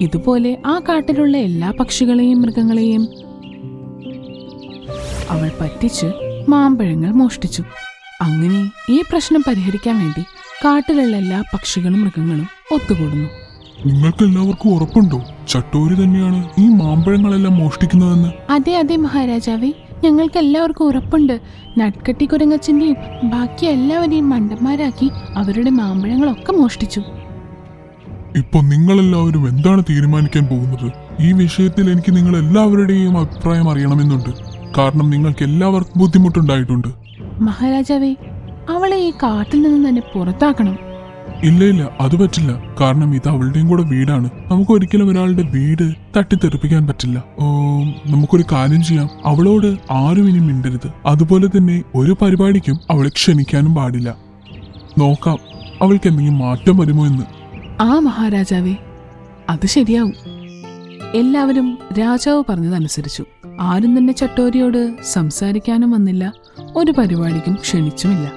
ഇതുപോലെ ആ കാട്ടിലുള്ള എല്ലാ പക്ഷികളെയും മൃഗങ്ങളെയും അവൾ പറ്റിച്ച് മാമ്പഴങ്ങൾ മോഷ്ടിച്ചു. അങ്ങനെ ഈ പ്രശ്നം പരിഹരിക്കാൻ വേണ്ടി കാട്ടിലുള്ള എല്ലാ പക്ഷികളും മൃഗങ്ങളും ഒത്തുകൂടുന്നു. നിങ്ങൾക്ക് എല്ലാവർക്കും ഉറപ്പുണ്ടോ ചട്ടോരി തന്നെയാണ് ഈ മാമ്പഴങ്ങളെല്ലാം മോഷ്ടിക്കുന്നതെന്ന്? അതെ അതെ മഹാരാജാവേ, ഞങ്ങൾക്ക് എല്ലാവർക്കും ഉറപ്പുണ്ട്. നട്കട്ടി കുരങ്ങച്ചന്റെയും ബാക്കി എല്ലാവരെയും മണ്ടന്മാരാക്കി അവരുടെ മാമ്പഴങ്ങളൊക്കെ മോഷ്ടിച്ചു. ഇപ്പൊ നിങ്ങളെല്ലാവരും എന്താണ് തീരുമാനിക്കാൻ പോകുന്നത്? ഈ വിഷയത്തിൽ എനിക്ക് നിങ്ങൾ എല്ലാവരുടെയും അഭിപ്രായം അറിയണമെന്നുണ്ട്. കാരണം നിങ്ങൾക്ക് എല്ലാവർക്കും ബുദ്ധിമുട്ടുണ്ടായിട്ടുണ്ട്. മഹാരാജാവേ, അവളെ ഈ കാട്ടിൽ നിന്ന് തന്നെ പുറത്താക്കണം. ഇല്ല, അത് പറ്റില്ല. കാരണം ഇത് അവളുടെയും കൂടെ വീടാണ്. നമുക്ക് ഒരിക്കലും ഒരാളുടെ വീട് തട്ടിത്തെറിപ്പിക്കാൻ പറ്റില്ല. നമുക്കൊരു കാര്യം ചെയ്യാം, അവളോട് ആരും ഇനി മിണ്ടരുത്. അതുപോലെ തന്നെ ഒരു പരിപാടിക്കും അവളെ ക്ഷണിക്കാനും പാടില്ല. നോക്കാം അവൾക്ക് എന്തെങ്കിലും മാറ്റം വരുമോ എന്ന്. ആ മഹാരാജാവേ, അത് ശരിയാവും. എല്ലാവരും രാജാവ് പറഞ്ഞതനുസരിച്ചു. ആരും തന്നെ ചട്ടോരിയോട് സംസാരിക്കാനും വന്നില്ല, ഒരു പരിപാടിക്കും ക്ഷണിച്ചുമില്ല.